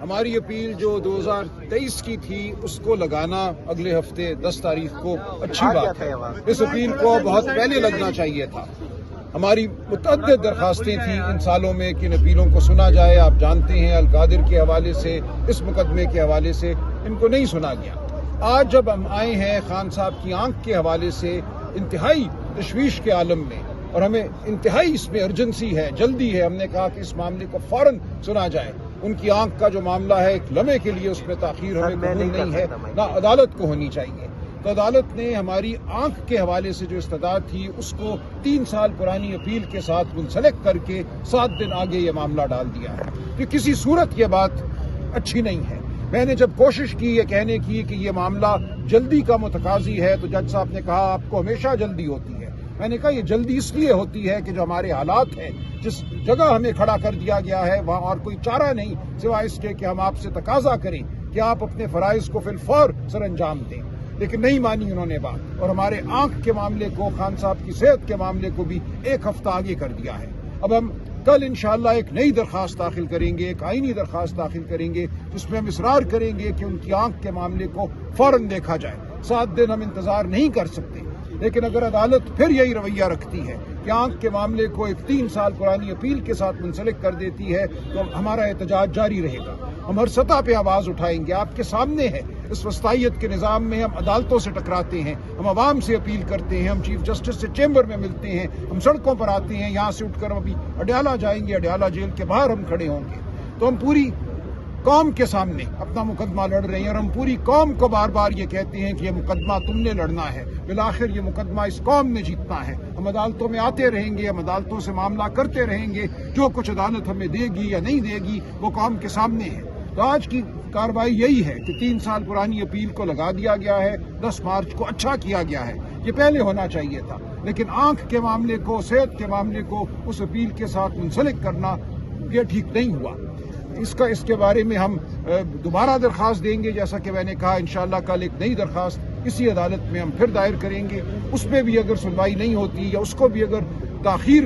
ہماری اپیل جو 2023 کی تھی اس کو لگانا اگلے ہفتے 10 تاریخ کو اچھی بات ہے۔ اس اپیل کو بہت پہلے لگنا چاہیے تھا۔ ہماری متعدد درخواستیں تھیں ان سالوں میں کہ ان اپیلوں کو سنا جائے۔ آپ جانتے ہیں القادر کے حوالے سے، اس مقدمے کے حوالے سے ان کو نہیں سنا گیا۔ آج جب ہم آئے ہیں خان صاحب کی آنکھ کے حوالے سے انتہائی تشویش کے عالم میں، اور ہمیں انتہائی اس میں ارجنسی ہے، جلدی ہے، ہم نے کہا کہ اس معاملے کو فوراً سنا جائے۔ ان کی آنکھ کا جو معاملہ ہے ایک لمحے کے لیے اس میں تاخیر ہمیں قبول نہیں ہے، نہ عدالت کو ہونی چاہیے۔ تو عدالت نے ہماری آنکھ کے حوالے سے جو استدعا تھی اس کو 3 سال پرانی اپیل کے ساتھ منسلک کر کے 7 دن آگے یہ معاملہ ڈال دیا ہے کہ کسی صورت یہ بات اچھی نہیں ہے۔ میں نے جب کوشش کی یہ کہنے کی کہ یہ معاملہ جلدی کا متقاضی ہے تو جج صاحب نے کہا آپ کو ہمیشہ جلدی ہوتی ہے۔ میں نے کہا یہ جلدی اس لیے ہوتی ہے کہ جو ہمارے حالات ہیں، جس جگہ ہمیں کھڑا کر دیا گیا ہے وہاں اور کوئی چارہ نہیں سوائے اس کے کہ ہم آپ سے تقاضا کریں کہ آپ اپنے فرائض کو فی الفور سر انجام دیں، لیکن نہیں مانی انہوں نے بات، اور ہمارے آنکھ کے معاملے کو، خان صاحب کی صحت کے معاملے کو بھی 1 ہفتہ آگے کر دیا ہے۔ اب ہم کل انشاءاللہ ایک نئی درخواست داخل کریں گے، ایک آئینی درخواست داخل کریں گے جس میں ہم اصرار کریں گے کہ ان کی آنکھ کے معاملے کو فوراً دیکھا جائے۔ 7 دن ہم انتظار نہیں کر سکتے، لیکن اگر عدالت پھر یہی رویہ رکھتی ہے کہ آنکھ کے معاملے کو ایک 3 سال پرانی اپیل کے ساتھ منسلک کر دیتی ہے تو ہمارا احتجاج جاری رہے گا۔ ہم ہر سطح پہ آواز اٹھائیں گے، آپ کے سامنے ہے۔ اس وسطائیت کے نظام میں ہم عدالتوں سے ٹکراتے ہیں، ہم عوام سے اپیل کرتے ہیں، ہم چیف جسٹس سے چیمبر میں ملتے ہیں، ہم سڑکوں پر آتے ہیں، یہاں سے اٹھ کر ہم ابھی اڈیالہ جائیں گے، اڈیالہ جیل کے باہر ہم کھڑے ہوں گے۔ تو ہم پوری قوم کے سامنے اپنا مقدمہ لڑ رہے ہیں، اور ہم پوری قوم کو بار بار یہ کہتے ہیں کہ یہ مقدمہ تم نے لڑنا ہے، بالآخر یہ مقدمہ اس قوم نے جیتنا ہے۔ ہم عدالتوں میں آتے رہیں گے، ہم عدالتوں سے معاملہ کرتے رہیں گے، جو کچھ عدالت ہمیں دے گی یا نہیں دے گی وہ قوم کے سامنے ہے۔ تو آج کی کارروائی یہی ہے کہ 3 سال پرانی اپیل کو لگا دیا گیا ہے، 10 مارچ کو اچھا کیا گیا ہے، یہ پہلے ہونا چاہیے تھا، لیکن آنکھ کے معاملے کو، صحت کے معاملے کو اس اپیل کے ساتھ منسلک کرنا یہ ٹھیک نہیں ہوا۔ اس کے بارے میں ہم دوبارہ درخواست دیں گے، جیسا کہ میں نے کہا انشاءاللہ کل ایک نئی درخواست اسی عدالت میں ہم پھر دائر کریں گے۔ اس میں بھی اگر سنوائی نہیں ہوتی یا اس کو بھی اگر تاخیر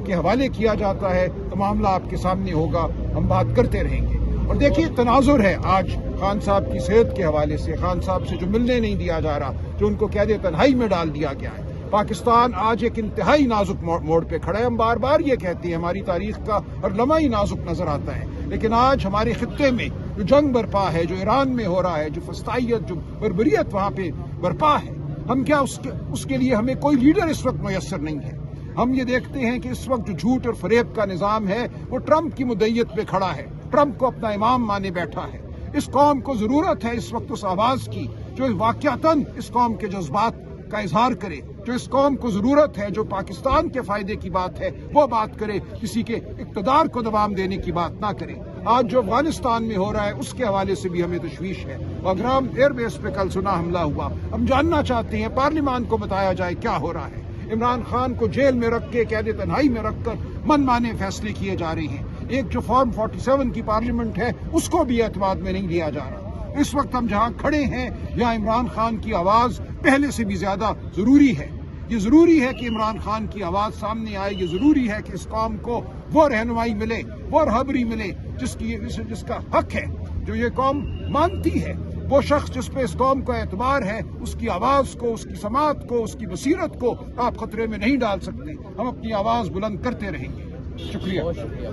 کے حوالے کیا جاتا ہے تو معاملہ آپ کے سامنے ہوگا، ہم بات کرتے رہیں گے۔ اور دیکھیے تناظر ہے آج خان صاحب کی صحت کے حوالے سے، خان صاحب سے جو ملنے نہیں دیا جا رہا، جو ان کو قید تنہائی میں ڈال دیا گیا ہے۔ پاکستان آج ایک انتہائی نازک موڑ پہ کھڑا ہے۔ ہم بار بار یہ کہتے ہیں ہماری تاریخ کا ہر لمحہ ہی نازک نظر آتا ہے، لیکن آج ہمارے خطے میں جو جنگ برپا ہے، جو ایران میں ہو رہا ہے، جو فسطائیت، جو بربریت وہاں پہ برپا ہے، ہم کیا اس کے لیے ہمیں کوئی لیڈر اس وقت میسر نہیں ہے۔ ہم یہ دیکھتے ہیں کہ اس وقت جو جھوٹ اور فریب کا نظام ہے وہ ٹرمپ کی مدعیت پہ کھڑا ہے، ٹرمپ کو اپنا امام مانے بیٹھا ہے۔ اس قوم کو ضرورت ہے اس وقت اس آواز کی جو واقعتاً اس قوم کے جذبات کا اظہار کرے، جو اس قوم کو ضرورت ہے جو پاکستان کے فائدے کی بات ہے وہ بات کرے، کسی کے اقتدار کو دوام دینے کی بات نہ کرے۔ آج جو افغانستان میں ہو رہا ہے اس کے حوالے سے بھی ہمیں تشویش ہے۔ اگرام ایئر بیس پہ کل سنا حملہ ہوا، ہم جاننا چاہتے ہیں، پارلیمان کو بتایا جائے کیا ہو رہا ہے۔ عمران خان کو جیل میں رکھ کے، قید تنہائی میں رکھ کر من مانے فیصلے کیے جا رہے ہیں۔ ایک جو فارم 47 کی پارلیمنٹ ہے اس کو بھی اعتماد میں نہیں لیا جا رہا۔ اس وقت ہم جہاں کھڑے ہیں یہاں عمران خان کی آواز پہلے سے بھی زیادہ ضروری ہے۔ یہ ضروری ہے کہ عمران خان کی آواز سامنے آئے، یہ ضروری ہے کہ اس قوم کو وہ رہنمائی ملے، وہ رہبری ملے جس کا حق ہے، جو یہ قوم مانتی ہے۔ وہ شخص جس پہ اس قوم کا اعتبار ہے، اس کی آواز کو، اس کی سماعت کو، اس کی بصیرت کو آپ خطرے میں نہیں ڈال سکتے۔ ہم اپنی آواز بلند کرتے رہیں گے۔ شکریہ، بہت شکریہ۔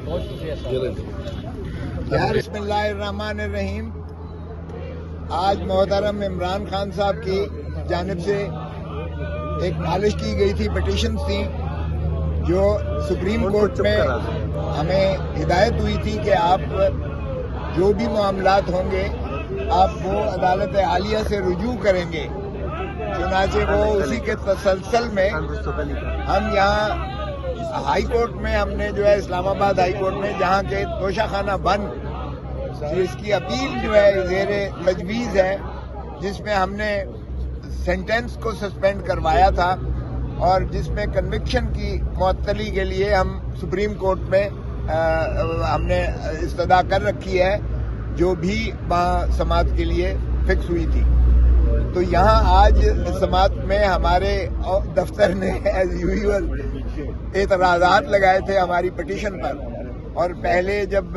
بسم اللہ الرحمن الرحیم۔ آج محترم عمران خان صاحب کی جانب سے ایک نالش کی گئی تھی، پٹیشنز تھیں جو سپریم کورٹ میں ہمیں ہدایت ہوئی تھی کہ آپ جو بھی معاملات ہوں گے آپ وہ عدالت عالیہ سے رجوع کریں گے۔ چنانچہ وہ اسی کے تسلسل میں ہم یہاں ہائی کورٹ میں ہم نے جو ہے اسلام آباد ہائی کورٹ میں جہاں کے توشہ خانہ بند جس کی اپیل جو ہے زیر تجویز ہے، جس میں ہم نے سینٹنس کو سسپینڈ کروایا تھا اور جس میں کنوکشن کی معطلی کے لیے ہم سپریم کورٹ میں ہم نے استدعا کر رکھی ہے، جو بھی وہاں سماعت کے لیے فکس ہوئی تھی۔ تو یہاں آج سماعت میں ہمارے دفتر نے ایز یوزول اعتراضات لگائے تھے ہماری پٹیشن پر، اور پہلے جب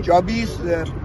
24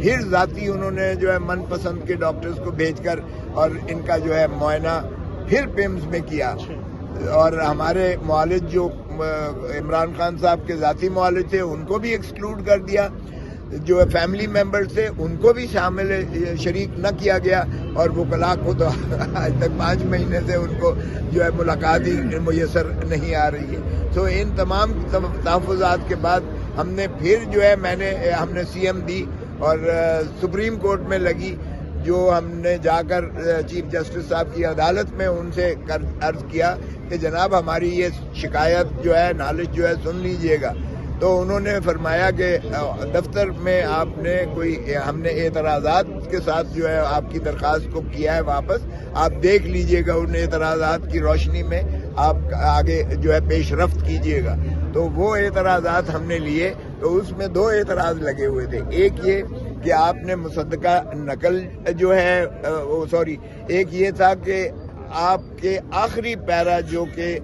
پھر ذاتی انہوں نے جو ہے من پسند کے ڈاکٹرز کو بھیج کر اور ان کا جو ہے معائنہ پھر پیمز میں کیا، اور ہمارے معالج جو عمران خان صاحب کے ذاتی معالج تھے ان کو بھی ایکسکلوڈ کر دیا، جو فیملی ممبر تھے ان کو بھی شامل شریک نہ کیا گیا، اور وکلاء کو تو آج تک 5 مہینے سے ان کو جو ہے ملاقات ہی میسر نہیں آ رہی ہے۔ تو ان تمام تحفظات کے بعد ہم نے پھر جو ہے ہم نے سی ایم دی اور سپریم کورٹ میں لگی، جو ہم نے جا کر چیف جسٹس صاحب کی عدالت میں ان سے عرض کیا کہ جناب ہماری یہ شکایت جو ہے نالش جو ہے سن لیجئے گا۔ تو انہوں نے فرمایا کہ دفتر میں ہم نے اعتراضات کے ساتھ جو ہے آپ کی درخواست کو کیا ہے واپس، آپ دیکھ لیجئے گا، ان اعتراضات کی روشنی میں آپ آگے جو ہے پیش رفت کیجئے گا۔ تو وہ اعتراضات ہم نے لیے، تو اس میں 2 اعتراض لگے ہوئے تھے۔ ایک یہ کہ آپ نے مصدقہ نقل جو ہے ایک یہ تھا کہ آپ کے آخری پیرا جو کہ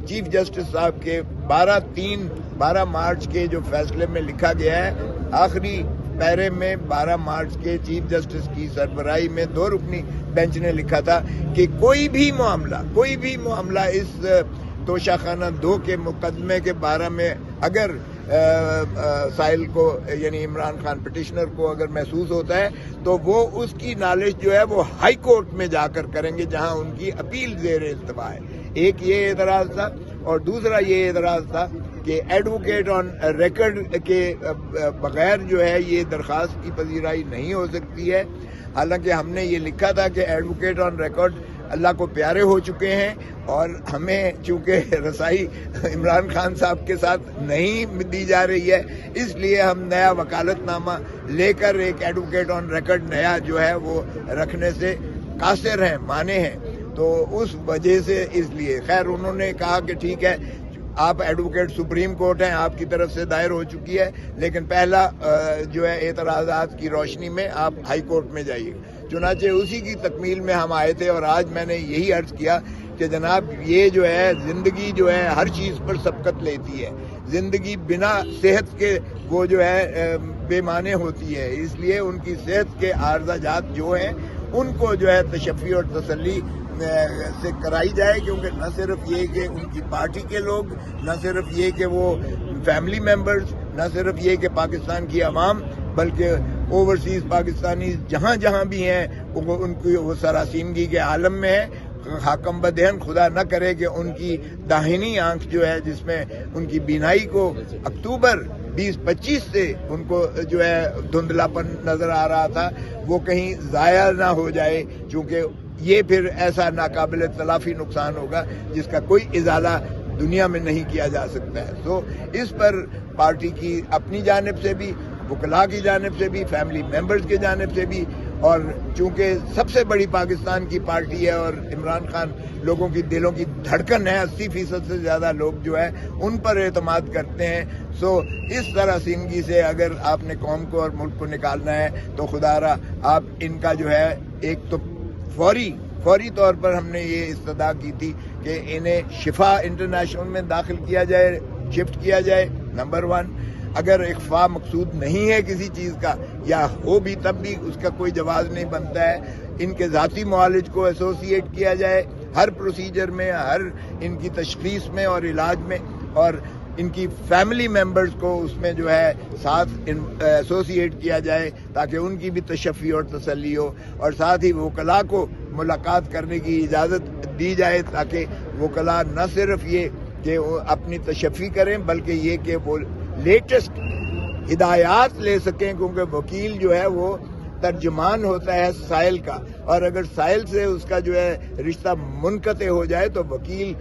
چیف جسٹس صاحب کے 12 مارچ کے جو فیصلے میں لکھا گیا ہے، آخری پیرے میں 12 مارچ کے چیف جسٹس کی سربراہی میں 2 رکنی بینچ نے لکھا تھا کہ کوئی بھی معاملہ اس توشہ خانہ 2 کے مقدمے کے بارے میں اگر سائل کو یعنی عمران خان پٹیشنر کو اگر محسوس ہوتا ہے تو وہ اس کی نالش جو ہے وہ ہائی کورٹ میں جا کر کریں گے جہاں ان کی اپیل زیر التوا ہے۔ ایک یہ اعتراض تھا، اور دوسرا یہ اعتراض تھا کہ ایڈوکیٹ آن ریکارڈ کے بغیر جو ہے یہ درخواست کی پذیرائی نہیں ہو سکتی ہے۔ حالانکہ ہم نے یہ لکھا تھا کہ ایڈوکیٹ آن ریکارڈ اللہ کو پیارے ہو چکے ہیں، اور ہمیں چونکہ رسائی عمران خان صاحب کے ساتھ نہیں دی جا رہی ہے، اس لیے ہم نیا وکالت نامہ لے کر ایک ایڈوکیٹ آن ریکارڈ نیا جو ہے وہ رکھنے سے قاصر ہیں، مانے ہیں۔ تو اس وجہ سے اس لیے خیر انہوں نے کہا کہ ٹھیک ہے، آپ ایڈوکیٹ سپریم کورٹ ہیں، آپ کی طرف سے دائر ہو چکی ہے، لیکن پہلا جو ہے اعتراضات کی روشنی میں آپ ہائی کورٹ میں جائیے۔ چنانچہ اسی کی تکمیل میں ہم آئے تھے، اور آج میں نے یہی عرض کیا کہ جناب یہ جو ہے زندگی جو ہے ہر چیز پر سبقت لیتی ہے، زندگی بنا صحت کے وہ جو ہے بے معنی ہوتی ہے، اس لیے ان کی صحت کے عارضہ جات جو ہیں ان کو جو ہے تشفی اور تسلی سے کرائی جائے، کیونکہ نہ صرف یہ کہ ان کی پارٹی کے لوگ، نہ صرف یہ کہ وہ فیملی ممبرز، نہ صرف یہ کہ پاکستان کی عوام، بلکہ اوورسیز پاکستانی جہاں جہاں بھی ہیں ان کی وہ سراسیمگی کے عالم میں ہے۔ حاکم بدہن خدا نہ کرے کہ ان کی داہنی آنکھ جو ہے جس میں ان کی بینائی کو اکتوبر 2025 سے ان کو جو ہے دھندلاپن نظر آ رہا تھا، وہ کہیں ضائع نہ ہو جائے، چونکہ یہ پھر ایسا ناقابل تلافی نقصان ہوگا جس کا کوئی ازالہ دنیا میں نہیں کیا جا سکتا ہے۔ تو اس پر پارٹی کی اپنی جانب سے بھی، وکلاء کی جانب سے بھی، فیملی ممبرز کی جانب سے بھی، اور چونکہ سب سے بڑی پاکستان کی پارٹی ہے اور عمران خان لوگوں کی دلوں کی دھڑکن ہے، 80% سے زیادہ لوگ جو ہے ان پر اعتماد کرتے ہیں۔ سو اس طرح سینگی سے اگر آپ نے قوم کو اور ملک کو نکالنا ہے تو خدا را آپ ان کا جو ہے ایک تو فوری طور پر ہم نے یہ استدعا کی تھی کہ انہیں شفا انٹرنیشنل میں داخل کیا جائے، شفٹ کیا جائے، نمبر 1۔ اگر اخفاء مقصود نہیں ہے کسی چیز کا، یا ہو بھی تب بھی اس کا کوئی جواز نہیں بنتا ہے، ان کے ذاتی معالج کو ایسوسیٹ کیا جائے ہر پروسیجر میں، ہر ان کی تشخیص میں اور علاج میں، اور ان کی فیملی ممبرز کو اس میں جو ہے ساتھ ایسوسیٹ کیا جائے تاکہ ان کی بھی تشفی اور تسلی ہو، اور ساتھ ہی وکلاء کو ملاقات کرنے کی اجازت دی جائے تاکہ وکلاء نہ صرف یہ کہ وہ اپنی تشفی کریں بلکہ یہ کہ وہ لیٹسٹ ہدایات لے سکیں، کیونکہ وکیل جو ہے وہ ترجمان ہوتا ہے سائل کا، اور اگر سائل سے اس کا جو ہے رشتہ منقطع ہو جائے تو وکیل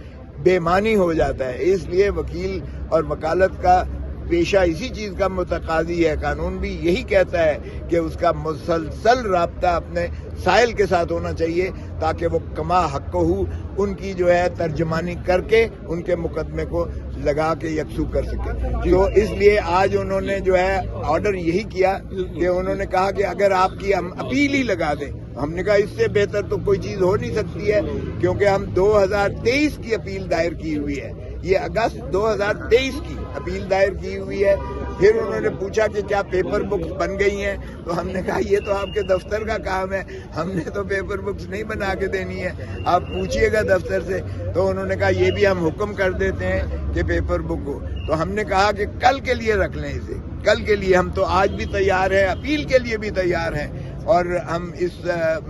بے معنی ہو جاتا ہے۔ اس لیے وکیل اور وکالت کا پیشہ اسی چیز کا متقاضی ہے، قانون بھی یہی کہتا ہے کہ اس کا مسلسل رابطہ اپنے سائل کے ساتھ ہونا چاہیے تاکہ وہ کما حق ہو ان کی جو ہے ترجمانی کر کے ان کے مقدمے کو لگا کے یکسو کر سکے۔ تو اس لیے آج انہوں نے جو ہے آرڈر یہی کیا کہ انہوں نے کہا کہ اگر آپ کی ہم اپیل ہی لگا دیں، ہم نے کہا اس سے بہتر تو کوئی چیز ہو نہیں سکتی ہے، کیونکہ ہم 2023 کی اپیل دائر کی ہوئی ہے، یہ اگست 2023 کی اپیل دائر کی ہوئی ہے، پھر انہوں نے پوچھا کہ کیا پیپر بکس بن گئی ہیں، تو ہم نے کہا یہ تو آپ کے دفتر کا کام ہے، ہم نے تو پیپر بکس نہیں بنا کے دینی ہے، آپ پوچھئے گا دفتر سے۔ تو انہوں نے کہا یہ بھی ہم حکم کر دیتے ہیں کہ پیپر بک ہو۔ تو ہم نے کہا کہ کل کے لیے رکھ لیں اسے، کل کے لیے ہم تو آج بھی تیار ہیں، اپیل کے لیے بھی تیار ہیں، اور ہم اس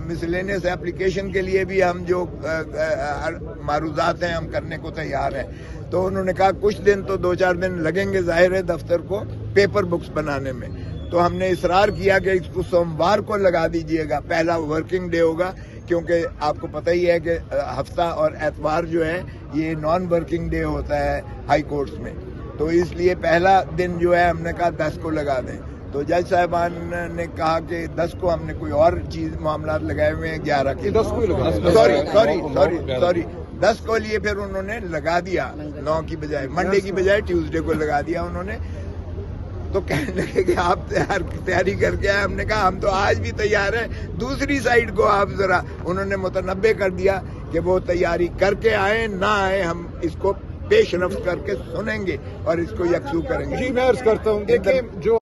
مسلینس اپلیکیشن کے لیے بھی ہم جو معروضات ہیں ہم کرنے کو تیار ہیں۔ تو انہوں نے کہا کچھ دن تو 2-4 دن لگیں گے ظاہر ہے دفتر کو پیپر بکس بنانے میں۔ تو ہم نے اصرار کیا کہ اس کو سوموار کو لگا دیجئے گا، پہلا ورکنگ ڈے ہوگا، کیونکہ آپ کو پتہ ہی ہے کہ ہفتہ اور اتوار جو ہے یہ نان ورکنگ ڈے ہوتا ہے ہائی کورٹس میں، تو اس لیے پہلا دن جو ہے ہم نے کہا 10 کو لگا دیں۔ تو جج صاحبان نے کہا کہ 10 کو، ہم نے کوئی اور چیز معاملات لگائے ہوئے ہیں 11 کے، 10 کو ہی لگا، سوری 10 کو لیے پھر انہوں نے لگا دیا، 9 کی بجائے، منڈے کی بجائے ٹیوزڈے کو لگا دیا انہوں نے۔ تو کہنے لگے کہ آپ تیاری کر کے آئے، ہم نے کہا ہم تو آج بھی تیار ہیں، دوسری سائڈ کو آپ ذرا، انہوں نے متنبع کر دیا کہ وہ تیاری کر کے آئیں نہ آئیں، ہم اس کو پیش رفت کر کے سنیں گے اور اس کو یکسو کریں گے۔ جی میں عرض کرتا ہوں، دیکھیں جو